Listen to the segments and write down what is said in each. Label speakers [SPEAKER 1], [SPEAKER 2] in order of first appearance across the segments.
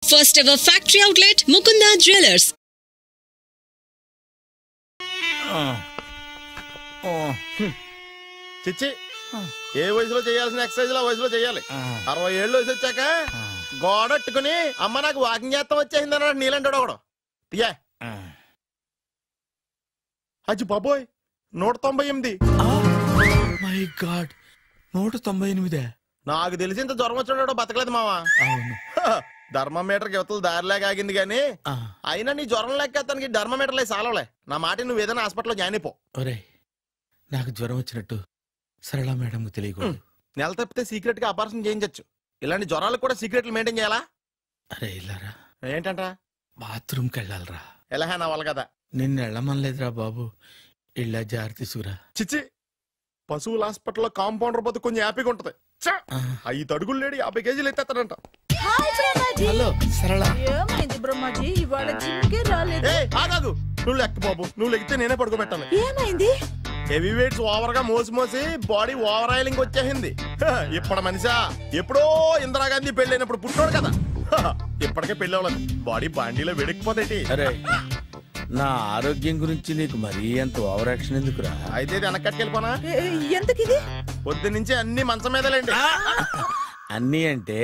[SPEAKER 1] First ever factory outlet, Mukunda Jewelers.
[SPEAKER 2] చిచ్చి ఏ వయసులో చేయాల్సిన ఎక్సర్సైజ్ లో వయసులో చేయాలి. 60 ఏళ్ళు వయసు వచ్చాక గోడట్టుకుని అమ్మ నాకు వాకింగ్ చేస్తాం వచ్చేసింది అన్నాడు నీలంటాడు ఒకడు. పియా అజ్జి బాబోయ్ 198.
[SPEAKER 3] My God 198.
[SPEAKER 2] నాకు తెలిసి ఇంత జ్వరం వచ్చాడో బతకలేదు మావా. ధర్మమీటర్ యువతలు దారిలాగా ఆగింది గానీ అయినా నీ జ్వరం లెక్క తనకి ధర్మమీటర్లే సాలవలే. నా మాట నువ్వు ఏదైనా హాస్పిటల్లో జాయిన్ అయిపో.
[SPEAKER 3] నాకు జ్వరం వచ్చినట్టు సరళ మేడం తెలియకూడదు.
[SPEAKER 2] నెల తప్పితే సీక్రెట్ గా ఆపరేషన్ చేయించచ్చు. ఇలాంటి జ్వరాలకు కూడా సీక్రెట్లు మెయింటైన్ చేయాలా?
[SPEAKER 3] అరే ఇల్లారా
[SPEAKER 2] ఏంటంట?
[SPEAKER 3] బాత్రూమ్కి వెళ్ళాలరా.
[SPEAKER 2] ఎలా నా వాళ్ళ కదా
[SPEAKER 3] నిన్ను వెళ్ళమనలేదురా బాబు. ఇళ్ళ జాగ్రత్త తీసుకురా.
[SPEAKER 2] చిచ్చి పశువుల హాస్పిటల్లో కాంపౌండర్ పోతే కొంచెం హ్యాపీగా ఉంటది. 5 అడుగులు లేడి 50 కేజీలు ఎత్తేస్తాడంట.
[SPEAKER 3] హలో సరళ.
[SPEAKER 4] ఏమైంది బ్రహ్మాజీ ఇవాళ జిమ్కే రాలేదు?
[SPEAKER 2] ఆగాదు, నువ్వు లెక్క బాబు. నువ్వు లెక్కితే నేనే పడుకోబెట్టాను.
[SPEAKER 4] ఏమైంది?
[SPEAKER 2] హెవీ వెయిట్స్ ఓవర్ గా మోసి బాడీ ఓవర్ ఆయిలింగ్ వచ్చేసింది. ఇప్పుడు మనిషా ఎప్పుడో ఇందిరాగాంధీ పెళ్ళైనప్పుడు పుట్టినోడు కదా. ఇప్పటికే పెళ్ళి అవ్వలేదు. బాడీ బాండీలో వెడికిపోతేటి.
[SPEAKER 3] అరే నా ఆరోగ్యం గురించి నీకు మరీ అంత ఓవర్ యాక్షన్ ఎందుకురా?
[SPEAKER 2] అయితే వెనక్కట్టుకెళ్ళిపోనా?
[SPEAKER 4] ఎందుకు?
[SPEAKER 2] పొద్దు నుంచి అన్ని మంచం మీదలేండి.
[SPEAKER 3] అన్ని అంటే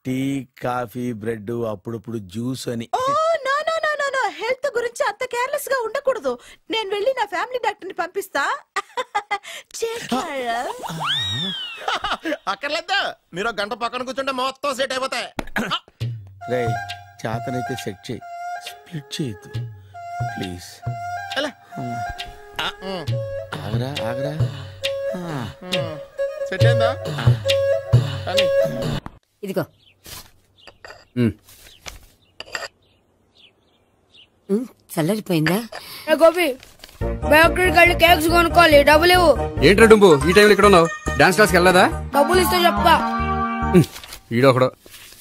[SPEAKER 3] టీ కాఫీ బ్రెడ్ అప్పుడప్పుడు జ్యూస్ అని.
[SPEAKER 4] హెల్త్ గురించి అంత కేర్లెస్ గా ఉండకూడదు. నేను వెళ్ళి నా ఫ్యామిలీ డాక్టర్ ని పంపిస్తా.
[SPEAKER 2] అక్కర్లేదా, మీరు గంట పక్కన కూర్చుంటే మొత్తం సెట్ అయిపోతాయి.
[SPEAKER 3] రే చేతనైతే సెట్ చేయి, స్ప్లిట్ చేయొద్దు ప్లీజ్. ఆగరా ఆగరా.
[SPEAKER 2] సెట్ అయిందా?
[SPEAKER 5] ఇదిగో చల్లరిపోయిందా?
[SPEAKER 6] గోపి బయోక్రెడిట్ కార్డు కేక్స్ కొనుక్కోవాలి, డబ్బులు ఇవ్వు.
[SPEAKER 7] ఏంట్రా డుంబు ఈ టైంలో ఇక్కడ ఉన్నావు? డాన్స్ క్లాస్కి వెళ్ళదా?
[SPEAKER 6] డబ్బులు ఇస్తే చెప్తా.
[SPEAKER 7] ఈడొకడు.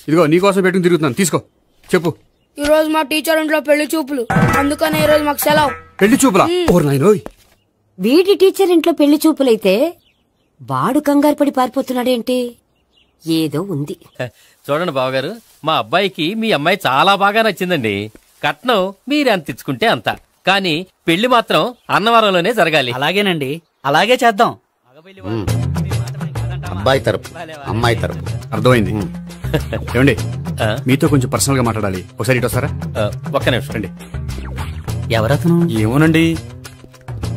[SPEAKER 7] ఇదిగో నీకోసం పెట్టుకుని తిరుగుతున్నాను, తీసుకో. చెప్పు.
[SPEAKER 6] ఈ రోజు మా టీచర్ ఇంట్లో పెళ్లి చూపులు, అందుకనే ఈ రోజు మాకు సెలవు.
[SPEAKER 7] పెళ్లి చూపులా?
[SPEAKER 5] వీడి టీచర్ ఇంట్లో పెళ్లి చూపులైతే వాడు కంగారు పడి పారిపోతున్నాడేంటి? ఏదో ఉంది.
[SPEAKER 8] చూడండి బావగారు, మా అబ్బాయికి మీ అమ్మాయి చాలా బాగా నచ్చిందండి. కట్నం మీరెంత ఇచ్చుకుంటే అంత, కానీ పెళ్లి మాత్రం అన్నవరంలోనే జరగాలి.
[SPEAKER 9] అలాగేనండి, అలాగే చేద్దాం.
[SPEAKER 10] అబ్బాయి తరపు అమ్మాయి తరపు.
[SPEAKER 7] అర్థమైంది. ఏమండి మీతో కొంచెం పర్సనల్ గా మాట్లాడాలి, ఒకసారి ఇటు వస్తారా?
[SPEAKER 8] ఒక్క నిమిషం రండి.
[SPEAKER 9] ఎవరతను?
[SPEAKER 7] ఏమోనండి.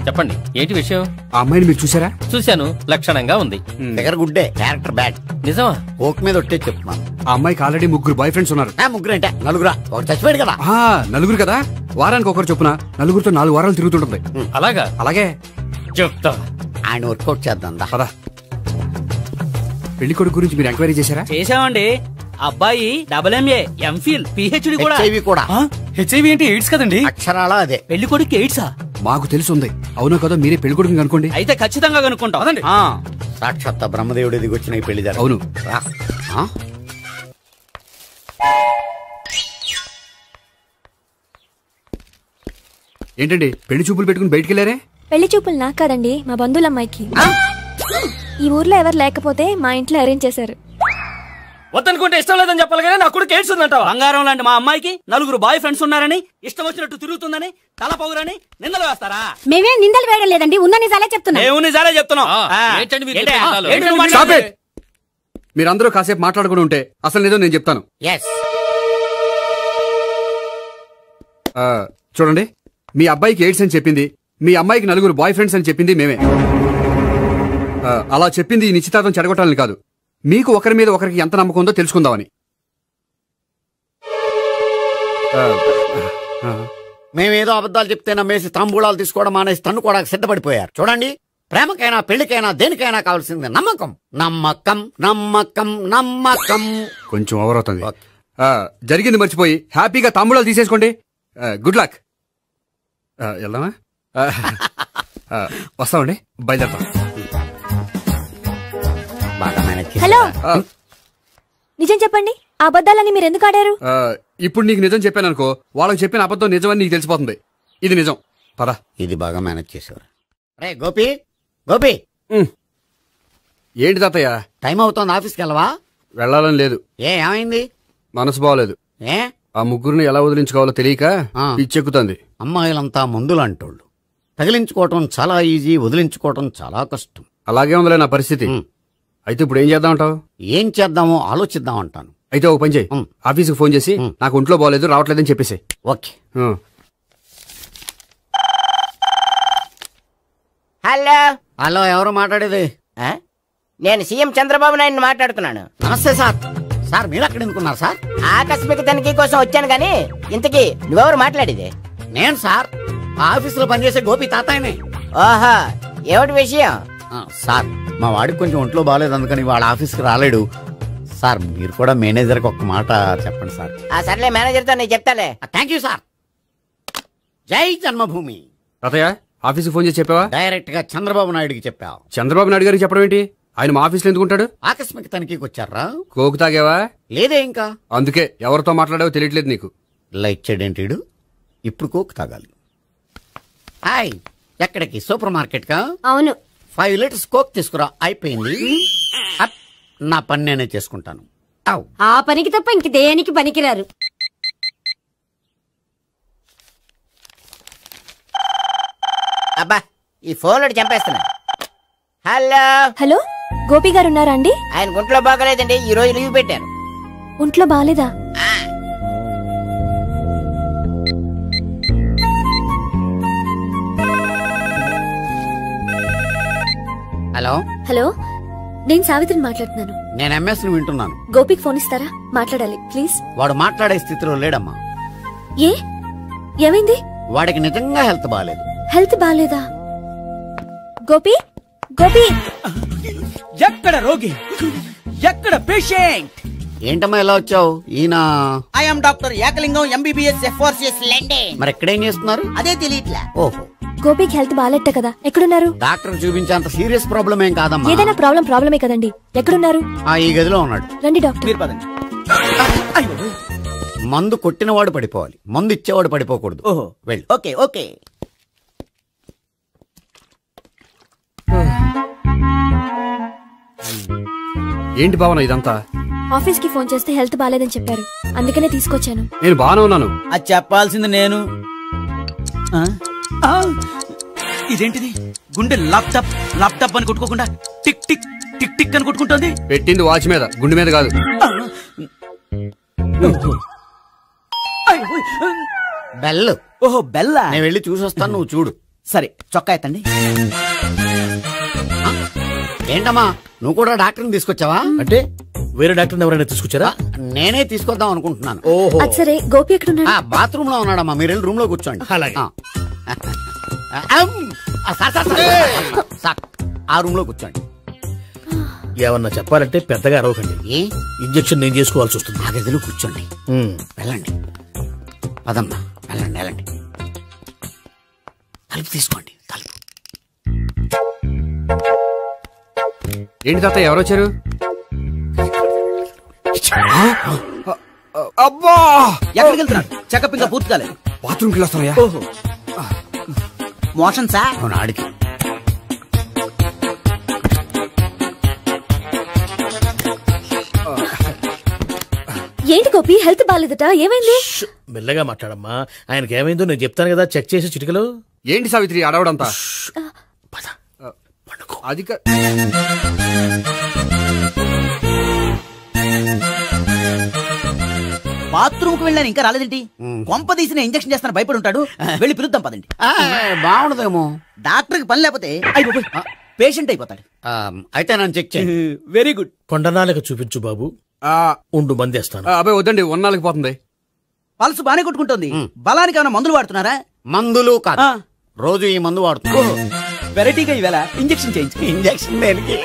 [SPEAKER 8] చెప్పండి, ఏంటి విషయం?
[SPEAKER 7] ఆ అమ్మాయిని మీరు చూసారా?
[SPEAKER 8] చూశాను, లక్షణంగా ఉంది.
[SPEAKER 10] ఫిగర్ గుడ్డే, క్యారెక్టర్ బ్యాడ్.
[SPEAKER 8] నిజమా?
[SPEAKER 10] ఓక్ మీద ఒట్టే చెప్తున్నాను.
[SPEAKER 7] ఆ అమ్మాయికి ఆల్రెడీ 3 బాయ్ ఫ్రెండ్స్ ఉన్నారు.
[SPEAKER 10] 3 అంటే 4? ఒకటి చచ్చిపోయాడు కదా.
[SPEAKER 7] 4 కదా, వారానికి ఒకరు చొప్పున 4తో 4 వారాలు తిరుగుతుంటుంది.
[SPEAKER 8] అలాగా?
[SPEAKER 7] అలాగే
[SPEAKER 8] చెప్తా.
[SPEAKER 10] ఆయన వర్కౌట్ చేద్దాం
[SPEAKER 7] పదా. పెళ్లి కొడుకు గురించి మీరు ఎంక్వైరీ చేశారా?
[SPEAKER 9] చేశామండి. అబ్బాయి MA, MPhil, PhD కూడా.
[SPEAKER 7] హెచ్ఐవి అంటే ఎయిడ్స్ కదండి.
[SPEAKER 10] అక్షరాలా అదే.
[SPEAKER 9] పెళ్లి కొడుకు ఎయిడ్సా?
[SPEAKER 7] మాకు తెలుసుంది. అవునో కదా, మీరే పెళ్లి కొడుకుని కనుకోండి.
[SPEAKER 9] అయితే ఖచ్చితంగా కనుక్కుంటాం.
[SPEAKER 10] సాక్షాత్ బ్రహ్మదేవుడు దిగి వచ్చిన ఈ పెళ్లి జరగదు.
[SPEAKER 7] అవును. ఏంటండి పెళ్లి చూపులు పెట్టుకుని బయటికి వెళ్ళారే?
[SPEAKER 11] పెళ్లి చూపులు నాకు కాదండి, మా బంధువుల అమ్మాయికి. ఈ ఊర్లో ఎవరు లేకపోతే మా ఇంట్లో అరేంజ్ చేశారు.
[SPEAKER 9] వద్దనుకుంటే ఇష్టం లేదని చెప్పాలి కానీ నా కొడుకు ఎయిడ్స్ ఉందంటావా? బంగారం లాంటి మా అమ్మాయికి 4 బాయ్ ఫ్రెండ్స్ ఉన్నారని, ఇష్టం వచ్చినట్టు తిరుగుతుందని, తల పౌరని నిందలు వేస్తారా?
[SPEAKER 5] మేమే నిందలు వేయడం లేదండి, ఉన్న నిజాలే చెప్తున్నాం.
[SPEAKER 9] నిజాలే చెప్తున్నాం.
[SPEAKER 7] మీరందరూ కాసేపు మాట్లాడుకుని ఉంటే అసలు లేదో నేను చెప్తాను. చూడండి, మీ అబ్బాయికి ఎయిడ్స్ అని చెప్పింది, మీ అమ్మాయికి 4 బాయ్ ఫ్రెండ్స్ అని చెప్పింది మేమే. అలా చెప్పింది ఈ నిశ్చితార్థం చెడగొట్టాలని కాదు, మీకు ఒకరి మీద ఒకరికి ఎంత నమ్మకం ఉందో తెలుసుకుందామని.
[SPEAKER 10] మేమేదో అబద్ధాలు చెప్తే నమ్మేసి తాంబూలాలు తీసుకోవడం మానేసి తన్నుకోవడానికి సిద్ధపడిపోయారు. చూడండి, ప్రేమకైనా పెళ్లికైనా దేనికైనా కావాల్సింది నమ్మకం. నమ్మకం నమ్మకం నమ్మకం.
[SPEAKER 7] కొంచెం ఓవర్ అవుతుంది. జరిగింది మర్చిపోయి హ్యాపీగా తాంబూలాలు తీసేసుకోండి. Good luck. వెళ్దామా? వస్తామండి, బయలుదేరతాం.
[SPEAKER 11] హలో, నిజం చెప్పండి, ఆ అబద్ధాలని మీరు ఎందుకు ఆడారు?
[SPEAKER 7] ఇప్పుడు నీకు నిజం చెప్పాను అనుకో, వాళ్ళకి చెప్పిన అబద్ధం నిజమని నీకు తెలిసిపోతుంది. ఇది నిజం, పద.
[SPEAKER 10] ఇది బాగా మేనేజ్ చేసేవారు. రే గోపి, గోపి.
[SPEAKER 7] ఏంటి తాతయ్య?
[SPEAKER 10] టైం అవుతోంది, ఆఫీస్కి వెళ్ళవా?
[SPEAKER 7] వెళ్ళాలని లేదు.
[SPEAKER 10] ఏమైంది?
[SPEAKER 7] మనసు బాగోలేదు.
[SPEAKER 10] ఏ
[SPEAKER 7] ఆ ముగ్గురిని ఎలా వదిలించుకోవాలో తెలియక పిచ్చెక్కుతుంది.
[SPEAKER 10] అమ్మాయిలంతా మందులాంటోళ్ళు. తగిలించుకోవటం చాలా ఈజీ, వదిలించుకోవటం చాలా కష్టం.
[SPEAKER 7] అలాగే ఉందిలే నా పరిస్థితి. అయితే ఇప్పుడు ఏం చేద్దామంటావు?
[SPEAKER 10] ఏం చేద్దామో ఆలోచిద్దామంటాను.
[SPEAKER 7] అయితే ఒక పని చేయి, ఆఫీస్కి ఫోన్ చేసి నాకు ఒంట్లో బాగోలేదు రావట్లేదని చెప్పేసి.
[SPEAKER 10] ఓకే.
[SPEAKER 12] హలో
[SPEAKER 10] హలో, ఎవరు మాట్లాడేది?
[SPEAKER 12] నేను సీఎం చంద్రబాబు నాయుడు మాట్లాడుతున్నాను.
[SPEAKER 10] నమస్తే సార్. సార్ మీరు అక్కడ ఎందుకున్నారు సార్?
[SPEAKER 12] ఆకస్మిక తనిఖీ కోసం వచ్చాను గానీ ఇంతకీ నువ్వెవరు మాట్లాడేది?
[SPEAKER 10] నేను సార్ ఆఫీసులో పనిచేసే గోపి తాతాయనే.
[SPEAKER 12] ఓహో, ఏమిటి విషయం?
[SPEAKER 10] సార్ మా వాడికి కొంచెం ఒంట్లో బాగాలేదు, అందుకని వాళ్ళ ఆఫీస్కి రాలేడు. సార్ మీరు కూడా మేనేజర్కి ఒక్క మాట చెప్పండి సార్.
[SPEAKER 12] సర్లే, మేనేజర్తో నేను చెప్తాలే.
[SPEAKER 10] Thank you sir. జై జన్మభూమి.
[SPEAKER 7] తాతయ్య ఆఫీస్కి ఫోన్ చేసి చెప్పావా?
[SPEAKER 10] డైరెక్ట్ గా చంద్రబాబు నాయుడుకి చెప్పావు.
[SPEAKER 7] చంద్రబాబు నాయుడు గారికి చెప్పడం ఏంటి? ఆయన మా ఆఫీస్లో ఎందుకుంటాడు?
[SPEAKER 10] ఆకస్మిక తనిఖీకి వచ్చారా?
[SPEAKER 7] కోకు తాగేవా?
[SPEAKER 10] లేదే ఇంకా.
[SPEAKER 7] అందుకే ఎవరితో మాట్లాడావో తెలియట్లేదు నీకు.
[SPEAKER 10] లైట్ చేయడేంటి? ఇప్పుడు కోక్ తాగాలి. హాయ్, ఎక్కడికి? సూపర్ మార్కెట్ కా?
[SPEAKER 5] అవును.
[SPEAKER 10] 5 లీటర్స్ కోక్ తీసుకురా. అయిపోయింది. నా పని నేనే చేసుకుంటాను.
[SPEAKER 5] ఆ పనికి తప్ప ఇంక దేనికి పనికిరారు.
[SPEAKER 12] అబ్బా, ఈ ఫోన్ లో చంపేస్తున్నా. హలో
[SPEAKER 11] హలో, గోపి గారు ఉన్నారా అండి?
[SPEAKER 12] ఆయన ఒంట్లో బాగలేదండి, ఈ రోజు లీవ్ పెట్టారు.
[SPEAKER 11] ఒంట్లో బాగాలేదా?
[SPEAKER 10] హలో
[SPEAKER 11] హలో, నేను సావిత్రిని మాట్లాడుతున్నాను.
[SPEAKER 10] నేను ఎంఎస్ ని వింటున్నాను.
[SPEAKER 11] గోపికి ఫోన్ ఇస్తారా? మాట్లాడాలి ప్లీజ్.
[SPEAKER 10] వాడు మాట్లాడే స్థితిలో లేడమ్మా.
[SPEAKER 11] ఏ, ఏమైంది?
[SPEAKER 10] వాడికి నిజంగా హెల్త్ బాగాలేదు.
[SPEAKER 11] హెల్త్ బాగాలేదా? గోపి, గోపి.
[SPEAKER 9] ఎక్కడ రోగి, ఎక్కడ పేషెంట్?
[SPEAKER 10] ఏంటమ్మా ఎలా వచ్చావు? ఈయన
[SPEAKER 12] I'm doctor Ekalingam, MBBS, FRCS London.
[SPEAKER 10] మరి ఎక్కడేం చేస్తున్నారు?
[SPEAKER 12] అదే తెలియట్లా.
[SPEAKER 10] ఓహో,
[SPEAKER 11] గోపికి హెల్త్ బాగాలెట్ట కదా, ఎక్కడున్నారు?
[SPEAKER 10] డాక్టర్ చూపించేంత సీరియస్ ప్రాబ్లం ఏం కాదమ్మా.
[SPEAKER 11] ఏదైనా ప్రాబ్లమే కదండి. ఎక్కడున్నారు?
[SPEAKER 10] ఈ గదిలో ఉన్నాడు.
[SPEAKER 11] రండి డాక్టర్.
[SPEAKER 9] మీరు పదండి.
[SPEAKER 10] మందు కొట్టినవాడు పడిపోవాలి, మందు ఇచ్చేవాడు పడిపోకూడదు.
[SPEAKER 9] ఓహో,
[SPEAKER 10] వెళ్ళు.
[SPEAKER 12] Okay okay.
[SPEAKER 7] ఏంటి భావన ఇదంతా?
[SPEAKER 11] ఆఫీస్ కి ఫోన్ చేస్తే హెల్త్ బాగాలేదని చెప్పారు, అందుకనే తీసుకొచ్చాను.
[SPEAKER 7] నేను బాగానే ఉన్నాను.
[SPEAKER 9] అది చెప్పాల్సింది నేను. ఇదేంటిది? గుండె లాప్టాప్ లాప్టాప్ అని కొట్టుకోకుండా టిక్ టిక్ టిక్ టిక్ అని కొట్టుకుంటుంది.
[SPEAKER 7] పెట్టింది వాచ్ మీద, గుండె మీద కాదు.
[SPEAKER 10] బెల్.
[SPEAKER 9] ఓహో, బెల్లా.
[SPEAKER 10] నేను వెళ్ళి చూసొస్తాను, నువ్వు చూడు.
[SPEAKER 9] సరే, చొక్కా ఎత్తండి.
[SPEAKER 10] ఏంటమ్మా, నువ్వు కూడా డాక్టర్ని తీసుకొచ్చావా?
[SPEAKER 9] అంటే వేరే డాక్టర్ ఎవరైనా తీసుకొచ్చారా?
[SPEAKER 10] నేనే తీసుకొద్దాం అనుకుంటున్నాను.
[SPEAKER 9] ఓహో,
[SPEAKER 11] సరే. గోపి ఎక్కడున్నాడు?
[SPEAKER 10] బాత్రూమ్ లో ఉన్నాడమ్మా, మీరు వెళ్ళి రూమ్ లో కూర్చోండి. సార్, ఆ రూమ్ లో కూర్చోండి.
[SPEAKER 9] ఏమన్నా చెప్పాలంటే పెద్దగా అరవకండి. ఇంజెక్షన్ నేను చేసుకోవాల్సి వస్తుంది.
[SPEAKER 10] ఆ గదిలో కూర్చోండి. వెళ్ళండి, పదమ్మా, వెళ్ళండి వెళ్ళండి. తలుపు తీసుకోండి, తలుపు.
[SPEAKER 7] ఏంటి తాత ఎవరు వచ్చారు? అబ్బా,
[SPEAKER 9] ఎక్కడికి వెళ్తున్నాడు? చెకప్ ఇంకా పూర్తి కాలేదు.
[SPEAKER 7] బాత్రూమ్కి వెళ్ళొస్తానయ్యా.
[SPEAKER 9] ఓహో, మోషన్ సార్.
[SPEAKER 10] అవును, ఆడికి.
[SPEAKER 11] ఏంటి గోపి, హెల్త్ బాగాలేదట, ఏమైంది?
[SPEAKER 9] మెల్లగా మాట్లాడమ్మా. ఆయనకి ఏమైందో నేను చెప్తాను కదా, చెక్ చేసి చిటికలో.
[SPEAKER 7] ఏంటి సావిత్రి అడవడంతా? అది
[SPEAKER 9] బాత్రూమ్ కు వెళ్ళాను, ఇంకా రాలేదేంటి? కొంప తీసిన ఇంజక్షన్ చేస్తాను భయపడి ఉంటాడు. వెళ్ళి పిలుద్దాం పదండి.
[SPEAKER 10] బాగుండదేమో.
[SPEAKER 9] డాక్టర్ కి పని లేకపోతే పేషెంట్ అయిపోతాడు.
[SPEAKER 10] అయితే నన్ను చెక్ చేయి.
[SPEAKER 9] Very good. కొండనాలకు చూపించు బాబు. ఉండు మందేస్తాను.
[SPEAKER 7] అబ్బాయి వద్దండి, ఉన్నాళ్ళకి పోతుంది.
[SPEAKER 9] పల్సు బానే కొట్టుకుంటుంది. బలానికి ఏమైనా మందులు వాడుతున్నారా?
[SPEAKER 10] మందులు కాదు, రోజు ఈ మందు వాడుతున్నా.
[SPEAKER 9] వెరైటీగా ఈవేళ ఇంజక్షన్ చేయించు.
[SPEAKER 10] ఇంజక్షన్ దేనికి?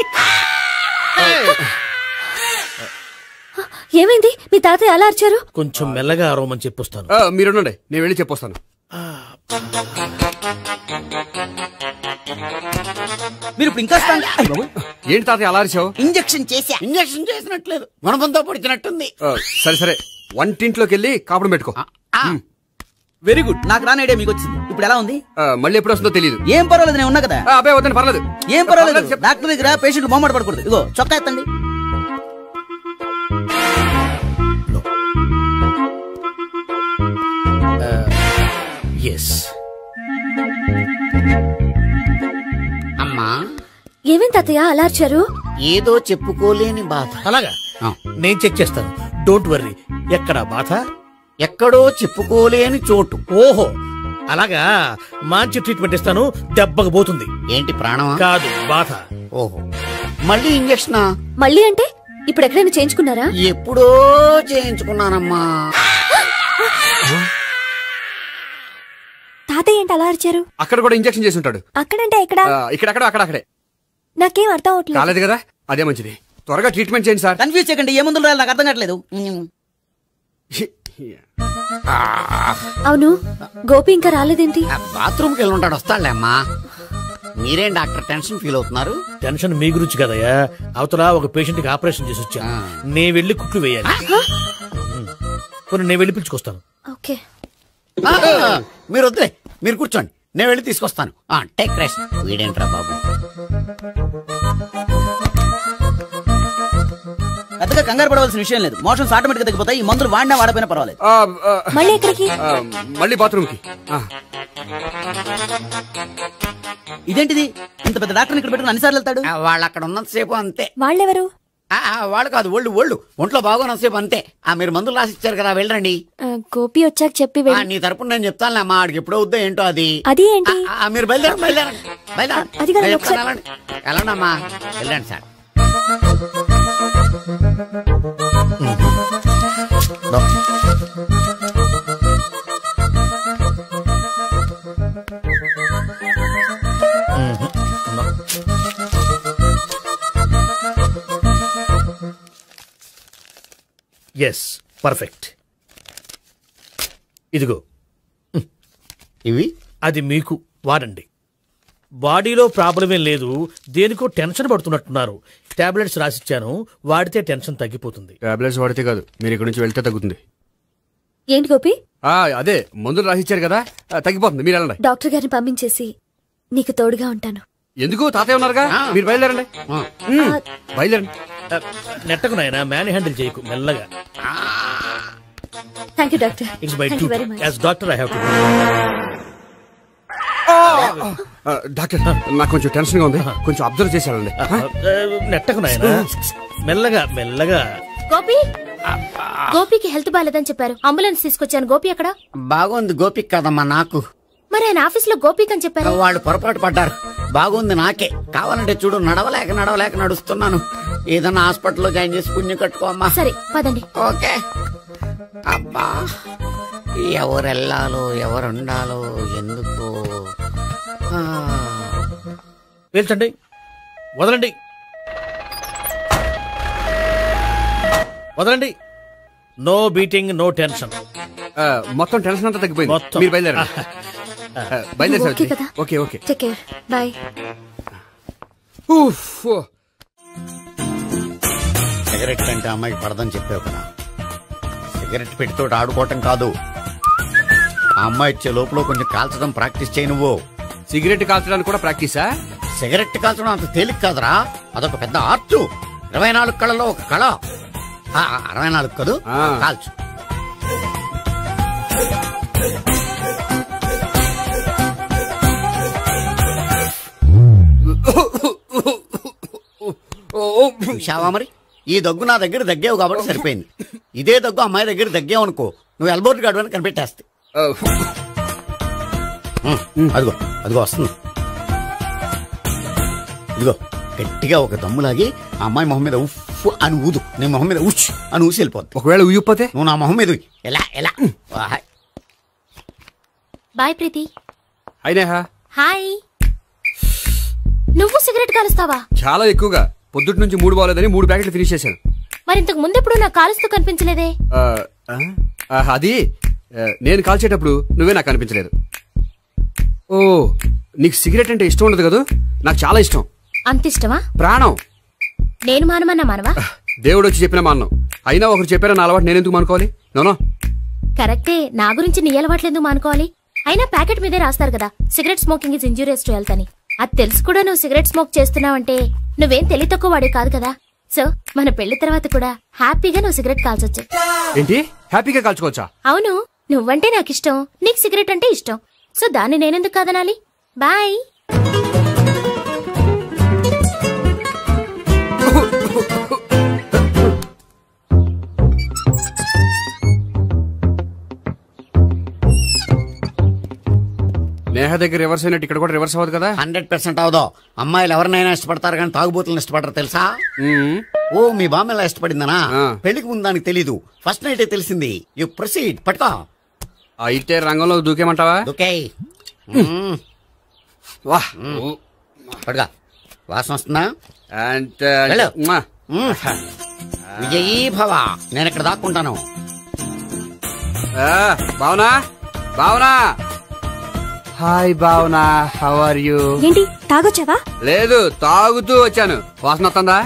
[SPEAKER 11] ఏమైంది? మీ తాతయ్య అలా అరిచారు?
[SPEAKER 9] కొంచెం మెల్లగా అరవమని చెప్పొస్తాను.
[SPEAKER 7] మీరుండండి, నేను వెళ్ళి చెప్పొస్తాను.
[SPEAKER 9] మీరు ఇప్పుడు ఇంకా
[SPEAKER 7] ఏంటి తాతయ్య అలా అరిచావు?
[SPEAKER 9] ఇంజక్షన్ చేసా.
[SPEAKER 10] ఇంజక్షన్ చేసినట్లేదు, గుణపంతో పొడిచినట్టుంది.
[SPEAKER 7] సరే సరే, వంటింట్లోకి వెళ్ళి కాపుడు పెట్టుకో.
[SPEAKER 9] Very good. నాకు రాని ఐడియా మీకు వచ్చింది. ఇప్పుడు ఎలా ఉంది?
[SPEAKER 7] మళ్ళీ ఎప్పుడు వస్తుందో తెలియదు.
[SPEAKER 9] ఏం పర్వాలేదు, నేను ఉన్నా కదా.
[SPEAKER 7] అబ్బాయి వద్దండి, పర్లేదు.
[SPEAKER 9] ఏం పర్వాలేదు. డాక్టర్ దగ్గర పేషెంట్ మొహమాట పడకూడదు. ఇగో చొక్కా ఎత్తండి.
[SPEAKER 13] ఎస్.
[SPEAKER 10] అమ్మా
[SPEAKER 11] ఏమేం తాతయ్య అలా అరిచారు?
[SPEAKER 10] ఏదో చెప్పుకోలేని బాధ.
[SPEAKER 13] అలాగా నేను చెక్ చేస్తాను, డోంట్ వర్రీ. ఎక్కడ బాధ?
[SPEAKER 10] ఎక్కడో చెప్పుకోలేని చోటు.
[SPEAKER 13] ఓహో అలాగా, మంచి ట్రీట్మెంట్ ఇస్తాను, దెబ్బకు పోతుంది.
[SPEAKER 10] ఏంటి ప్రాణమా?
[SPEAKER 13] కాదు, బాధ.
[SPEAKER 10] ఓహో మళ్ళీ ఇంజక్షనా?
[SPEAKER 11] మళ్ళీ అంటే ఇప్పుడు ఎక్కడైనా చేయించుకున్నారా?
[SPEAKER 10] ఎప్పుడో చేయించుకున్నానమ్మా.
[SPEAKER 11] తాతయ్య ఏంటి అలా అరిచారు?
[SPEAKER 7] అక్కడ కూడా ఇంజెక్షన్ చేసి ఉంటాడు.
[SPEAKER 11] అక్కడంటే ఎక్కడ?
[SPEAKER 7] ఇక్కడక్కడ అక్కడే.
[SPEAKER 11] నాకేం అర్థం అవట్లేదు.
[SPEAKER 7] కాలేదు కదా, అదే మంచిది. త్వరగా ట్రీట్మెంట్ చేయండి సార్.
[SPEAKER 9] కన్ఫ్యూజ్ చేయకండి, ఏ మందులు రాయాలి నాకు అర్థం కావట్లేదు.
[SPEAKER 11] అవును, గోపి ఇంకా రాలేదేంటి?
[SPEAKER 10] బాత్రూమ్కి వెళ్ళి ఉంటాడు, వస్తాడులే అమ్మా. మీరేం డాక్టర్ టెన్షన్ ఫీల్ అవుతున్నారు?
[SPEAKER 13] టెన్షన్ మీ గురించి కదయ్యా, అవతల ఒక పేషెంట్ కి ఆపరేషన్ చేసి వచ్చా, నే వెళ్ళి కుట్లు వేయాలి. నేను వెళ్ళి పిలుచుకొస్తాను.
[SPEAKER 11] ఓకే
[SPEAKER 10] మీరు వద్దులే, మీరు కూర్చోండి, నేను వెళ్ళి తీసుకొస్తాను. Take rest. వీడేంట్రా బాబు
[SPEAKER 9] పెద్దగా కంగారు పడవలసిన విషయం లేదు, మోషన్స్ ఆటోమేటిక్ గా తగ్గిపోతాయి. ఈ మందులు వాడినా వాడపోయినా పర్వాలేదు.
[SPEAKER 11] మళ్ళీ ఎక్కడికి?
[SPEAKER 7] మళ్ళీ బాత్రూమ్ కి.
[SPEAKER 9] ఇదేంటిది, ఇంత పెద్ద డాక్టర్ ఇక్కడ పెట్టుకుని అన్నిసార్లు వెళ్తాడు?
[SPEAKER 10] వాళ్ళు అక్కడ ఉన్నంతసేపు అంతే.
[SPEAKER 11] వాళ్ళెవరు?
[SPEAKER 10] వాళ్ళు కాదు, ఒళ్ళు ఒంట్లో బాగోనంతసేపు అంతే. మీరు మందులు రాసి ఇచ్చారు కదా, వెళ్ళండి.
[SPEAKER 11] గోపి వచ్చాక చెప్పి
[SPEAKER 10] నీ తరపున నేను చెప్తానులే అమ్మా, ఆడికి ఎప్పుడు అవుద్దో ఏంటో అది.
[SPEAKER 11] అది ఏంటి?
[SPEAKER 10] మీరు బయలుదేరండి. వెళ్ళండమ్మా, వెళ్ళండి సార్.
[SPEAKER 13] Yes, perfect. ఇదిగో
[SPEAKER 10] ఇవి,
[SPEAKER 13] అది మీకు వాడండి. బాడీలో ప్రాబ్లం ఏం లేదు, దేనికో టెన్షన్ పడుతున్నట్టున్నారు. టాబ్లెట్స్ రాసిచ్చాను, వాడితే టెన్షన్ తగ్గిపోతుంది.
[SPEAKER 7] టాబ్లెట్స్ వాడితే కాదు, మీరు ఇక్కడ నుంచి వెళ్తే తగ్గుతుంది.
[SPEAKER 11] ఏంటి గోపి?
[SPEAKER 7] అదే మందులు రాసిచ్చారు కదా, తగ్గిపోతుంది. మీరు వెళ్ళండి.
[SPEAKER 11] డాక్టర్ గారిని పంపించేసి నీకు తోడుగా ఉంటాను.
[SPEAKER 7] ఎందుకు, తాతయ్య ఉన్నారుగా, మీరు బయలుదేరండి. బయలుదేరండి.
[SPEAKER 13] నెట్టకు నాయనా, మ్యాన్ హ్యాండిల్ చేయకు, మెల్లగా.
[SPEAKER 11] Thank you doctor.
[SPEAKER 13] It's my duty as doctor, I have to.
[SPEAKER 7] Doctor, నాకు కొంచెం టెన్షన్ గా ఉంది, కొంచెం అబ్జర్వ్ చేశానండి.
[SPEAKER 13] నెట్టకు నాయనా, మెల్లగా మెల్లగా.
[SPEAKER 14] గోపి, గోపికి హెల్త్ బాలేదని చెప్పారు, అంబులెన్స్ తీసుకొచ్చాను. గోపి అక్కడ?
[SPEAKER 10] బాగుంది గోపిక్ కదమ్మా నాకు.
[SPEAKER 14] మరి ఆయన ఆఫీస్ లో గోపిక్ అని చెప్పారు.
[SPEAKER 10] వాళ్ళు పొరపాటు పడ్డారు. బాగుంది నాకే. కావాలంటే చూడు, నడవలేక నడుస్తున్నాను. ఏదన్నా హాస్పిటల్లో జాయిన్ చేసి పుణ్యం కట్టుకోమ్మా.
[SPEAKER 14] సరే పదండి.
[SPEAKER 10] ఓకే. అబ్బా, ఎవరెళ్ళాలో ఎవరుండాలో ఎందుకు.
[SPEAKER 13] పేల్చండి, వదలండి, వదలండి. No beating, no tension.
[SPEAKER 7] మొత్తం టెన్షన్ అంతా తగ్గిపోయింది. మీరు బయలుదేరండి. బయలుదేరి. Okay okay,
[SPEAKER 11] take care, bye.
[SPEAKER 10] Cigarette కంటే అమ్మాయికి పడదని చెప్పావు కదా, సిగరెట్ పెట్టితో ఆడుకోవటం కాదు. ఆ అమ్మాయి ఇచ్చే లోపల కొంచెం కాల్చడం ప్రాక్టీస్ చేయి నువ్వు.
[SPEAKER 7] సిగరెట్ కాల్చడానికి కూడా ప్రాక్టీసా?
[SPEAKER 10] సిగరెట్ కాల్చడం అంత తేలిక కాదురా, అదొక పెద్ద ఆర్ట్. 24 కళలో ఒక కళ. 64 కదూ, కాల్చు. చూశావా మరి, ఈ దగ్గు నా దగ్గర దగ్గేవు కాబట్టి సరిపోయింది. ఇదే దగ్గు అమ్మాయి దగ్గర దగ్గేవు అనుకో, నువ్వు ఎల్బోర్డ్ గార్డు అని కనిపెట్టేస్తే. అదిగో వస్తుంది. ఇదిగో గట్టిగా ఒక దమ్ములాగి ఆ అమ్మాయి మొహం మీద ఉఫ్ అని ఊదు, నీ మొహం మీద ఉచ్ అని ఊసి వెళ్ళిపోద్ది.
[SPEAKER 7] ఒకవేళ ఊయకపోతే
[SPEAKER 10] నువ్వు నా మొహం మీద ఎలా.
[SPEAKER 14] బాయ్ ప్రీతి.
[SPEAKER 7] అయినా
[SPEAKER 14] హాయ్. నువ్వు సిగరెట్ కాలుస్తావా?
[SPEAKER 7] చాలా ఎక్కువగా. పొద్దుటి నుంచి 3 బాలేదని 3 ప్యాకెట్లు ఫినిష్ చేశాను.
[SPEAKER 14] మరి ఇంతకు ముందెప్పుడు నాకు కాలుస్తూ కనిపించలేదే?
[SPEAKER 7] అది నేను కాల్చేటప్పుడు నువ్వే నాకు కనిపించలేదు. ఓ, నీకు సిగరెట్ అంటే ఇష్టం ఉండదు కదా? నాకు చాలా ఇష్టం.
[SPEAKER 14] అంత ఇష్టమా?
[SPEAKER 7] ప్రాణం.
[SPEAKER 14] నేను మానవా?
[SPEAKER 7] దేవుడు వచ్చి చెప్పిన మానం. అయినా ఒకరు చెప్పారా నా అలవాటు నేనెందుకు మానుకోవాలి? నోనో,
[SPEAKER 14] కరెక్టే. నా గురించి నీ అలవాట్లు ఎందుకు మానుకోవాలి? అయినా ప్యాకెట్ మీదే రాస్తారు కదా, cigarette smoking is injurious to health అని. అది తెలుసు కూడా నువ్వు సిగరెట్ స్మోక్ చేస్తున్నావంటే నువ్వేం తెలివి తక్కువ వాడే కాదు కదా. సో మన పెళ్లి తర్వాత కూడా హ్యాపీగా నువ్వు సిగరెట్ కాల్చొచ్చు.
[SPEAKER 7] ఏంటి, హ్యాపీగా కాల్చుకోవచ్చా?
[SPEAKER 14] అవును, నువ్వంటే నాకు ఇష్టం, నీకు సిగరెట్ అంటే ఇష్టం. సో దాన్ని నేనెందుకు కాదనాలి? బాయ్.
[SPEAKER 7] నేహ దగ్గర రివర్స్ అయినట్టు ఇక్కడ కూడా రివర్స్ అవ్వదు కదా?
[SPEAKER 10] 100% అవదో. అమ్మాయిలు ఎవరినైనా ఇష్టపడతారు కానీ తాగుబోతులను ఇష్టపడరు తెలుసా? ఓ మీ బామ్మ ఎలా ఇష్టపడిందనా? పెళ్లికి ముందు దానికి తెలీదు, ఫస్ట్ నైట్ తెలిసింది. You proceed. పట్టుకో.
[SPEAKER 7] అయితే రంగంలో దూకేమంటావా?
[SPEAKER 10] దూకే. పట్టుకో. వాసన వస్తుందా? విజయీ భవ. నేను ఇక్కడ దాక్కుంటాను.
[SPEAKER 7] Bhavana, Bhavana. Hi Bhavana, how are you?
[SPEAKER 11] ఏంటి తాగొచ్చావా?
[SPEAKER 7] లేదు, తాగుతూ వచ్చాను. వాసన వస్తుందా?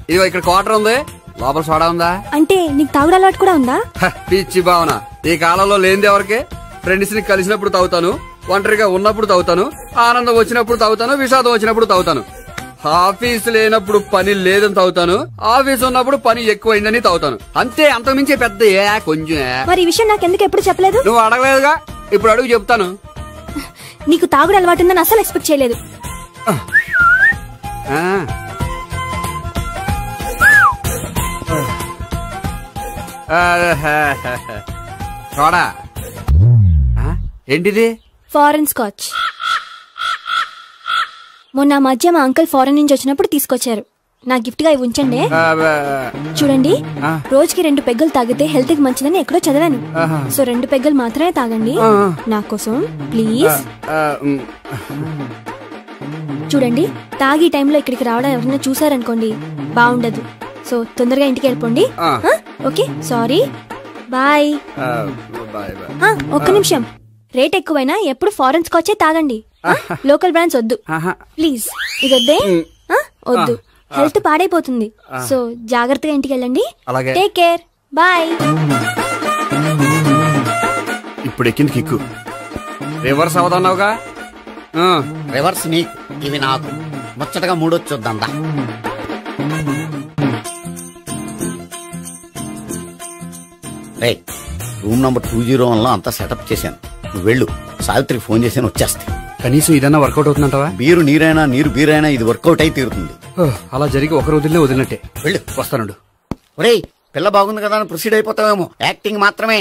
[SPEAKER 7] ఇదిగో ఇక్కడ క్వార్టర్ ఉంది, లోపల సోడా ఉందా?
[SPEAKER 11] అంటే నీకు తాగుడు అలవాటు కూడా ఉందా?
[SPEAKER 7] పిచ్చి భావన, ఈ కాలంలో లేనిది ఎవరికి? ఫ్రెండ్స్ ని కలిసినప్పుడు తాగుతాను, ఒంటరిగా ఉన్నప్పుడు తాగుతాను, ఆనందం వచ్చినప్పుడు తాగుతాను, విషాదం వచ్చినప్పుడు తాగుతాను. ఆఫీస్ లేనప్పుడు పని లేదని తాగుతాను, ఆఫీస్ ఉన్నప్పుడు పని ఎక్కువైందని తాగుతాను. అంతే, అంతకుమించి పెద్ద కొంచెం.
[SPEAKER 11] మరి ఈ విషయం నాకు ఎందుకు ఎప్పుడు చెప్పలేదు?
[SPEAKER 7] నువ్వు అడగలేదుగా, ఇప్పుడు అడుగు చెప్తాను.
[SPEAKER 11] నీకు తాగుడు అలవాటు ఉందని అసలు ఎక్స్పెక్ట్ చేయలేదు.
[SPEAKER 7] చూడా, ఏంటిది?
[SPEAKER 11] Foreign scotch. మొన్న మధ్య మా అంకుల్ ఫారెన్ నుంచి వచ్చినప్పుడు తీసుకొచ్చారు. నా గిఫ్ట్ గా ఇవి ఉంచండి. చూడండి, రోజుకి 2 పెగ్గులు తాగితే హెల్త్ కి మంచిదని ఎక్కడో చదివాను. సో 2 పెగ్గులు మాత్రమే తాగండి నా కోసం ప్లీజ్. చూడండి, తాగి టైంలో ఇక్కడికి రావడం ఎవరైనా చూసారనుకోండి బాగుండదు. సో తొందరగా ఇంటికి వెళ్ళిపోండి. Okay, sorry, bye. ఒక్క నిమిషం, రేట్ ఎక్కువైనా ఎప్పుడు ఫారెన్ స్కాచే తాగండి. లోకల్ బ్రాండ్స్ వద్దు ప్లీజ్. ఇది వద్దే, వద్దు, హెల్త్ పాడైపోతుంది. సో జాగ్రత్తగా ఇంటికి వెళ్ళండి. Take care, bye.
[SPEAKER 7] ఇప్పుడు ఎక్కింది కిక్కు. రివర్స్ అవదన్నావుగా?
[SPEAKER 10] రివర్స్ నీకు, ఇవి నాకు. ముచ్చటగా మూడొచ్చొద్దా? రూమ్ నంబర్ 201 లో అంతా సెటప్ చేశాను. నువ్వు వెళ్ళు, సావిత్రికి ఫోన్ చేశాను, వచ్చేస్తే.
[SPEAKER 7] కనీసం ఇదన్నా వర్కౌట్ అవుతుందంటావా?
[SPEAKER 10] బీరు నీరైనా నీరు బీరైనా ఇది వర్కౌట్ అయి తీరుతుంది.
[SPEAKER 7] అలా జరిగి ఒక రోజులే వదిలినట్టే.
[SPEAKER 10] వెళ్ళు,
[SPEAKER 7] వస్తానుండు.
[SPEAKER 10] ఒరేయ్, పిల్ల బాగుంది కదా అని ప్రొసీడ్ అయిపోతావేమో. యాక్టింగ్ మాత్రమే.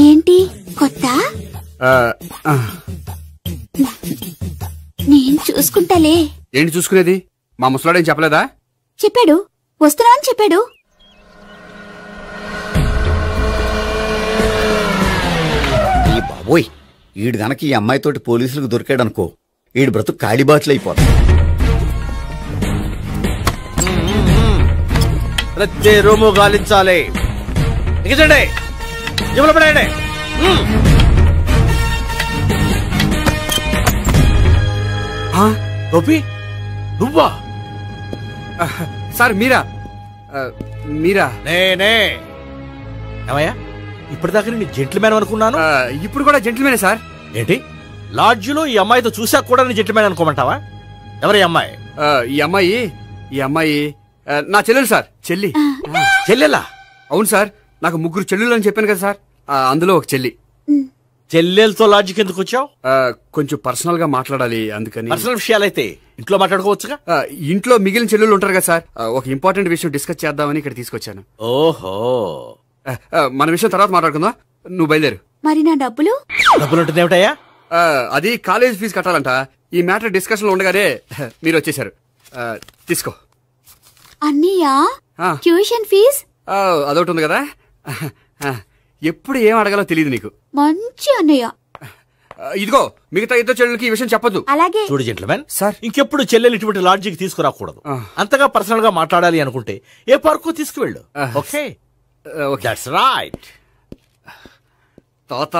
[SPEAKER 15] ఏంటి కొత్త? నేను చూసుకుంటాలే.
[SPEAKER 7] ఏంటి చూసుకునేది? మా ముసలాడేం చెప్పలేదా?
[SPEAKER 15] చెప్పాడు, వస్తున్నా అని చెప్పాడు.
[SPEAKER 10] ఈ బాబోయ్, ఈడు గనక ఈ అమ్మాయితోటి పోలీసులకు దొరికాడనుకో, ఈడు బ్రతుకు కాళీబాట్లు అయిపోతాడు.
[SPEAKER 3] ప్రతి రూము గాలించాలి. దిగజండి, జబ్బులు పడండి. గోపి, నువ్వా?
[SPEAKER 7] సార్ మీరా? మీరా?
[SPEAKER 3] నేనే. ఏమయ్యా, ఇప్పటిదాకా నేను జెంట్లమ్యాన్ అనుకున్నాను.
[SPEAKER 7] ఇప్పుడు కూడా జెంట్లమ్యానే సార్.
[SPEAKER 3] ఏంటి, లాడ్జిలో ఈ అమ్మాయితో చూసాక కూడా నేను జెంట్లమ్యాన్ అనుకోమంటావా? ఎవరి అమ్మాయి?
[SPEAKER 7] ఈ అమ్మాయి నా చెల్లెలు సార్. చెల్లెలా? అవును సార్, నాకు 3 చెల్లెలు అని చెప్పాను కదా సార్, అందులో ఒక చెల్లి.
[SPEAKER 3] చెల్లెలతో లాడ్జికి ఎందుకు వచ్చావు?
[SPEAKER 7] కొంచెం పర్సనల్ గా మాట్లాడాలి, అందుకని.
[SPEAKER 3] పర్సనల్ విషయాలైతే ఇంట్లో మాట్లాడుకోవచ్చుగా.
[SPEAKER 7] ఇంట్లో మిగిలిన చెల్లెలు ఉంటారు కదా సార్, ఒక ఇంపార్టెంట్ విషయం డిస్కస్ చేద్దామని ఇక్కడ తీసుకొచ్చాను.
[SPEAKER 3] ఓహో,
[SPEAKER 7] మన విషయం తర్వాత మాట్లాడుకుందాం, నువ్వు బయలుదేరు.
[SPEAKER 15] మరి నా డబ్బులు?
[SPEAKER 3] డబ్బులు ఉంటుంది ఏమిటయ్యా?
[SPEAKER 7] అది కాలేజ్ ఫీజు కట్టాలంట. ఈ మ్యాటర్ డిస్కషన్ లో ఉండగానే మీరు వచ్చేసారు. తీసుకో.
[SPEAKER 15] అన్నయ్యా, ట్యూషన్ ఫీజ్?
[SPEAKER 7] అదొకటి ఉంది కదా. ఎప్పుడు ఏం అడగాలో తెలియదు నీకు.
[SPEAKER 15] మంచి అన్నయ్య.
[SPEAKER 7] ఇదిగో మిగతా ఇద్దరు చెల్లెలకి ఈ విషయం చెప్పదు.
[SPEAKER 15] అలాగే.
[SPEAKER 16] చూడు జెంట్లమెన్, సార్ ఇంకెప్పుడు చెల్లెలు ఇటువంటి లాడ్జికి తీసుకురాకూడదు. అంతగా పర్సనల్ గా మాట్లాడాలి అనుకుంటే ఏ పార్కు తీసుకువెళ్ళు. Okay, that's right.
[SPEAKER 7] తాత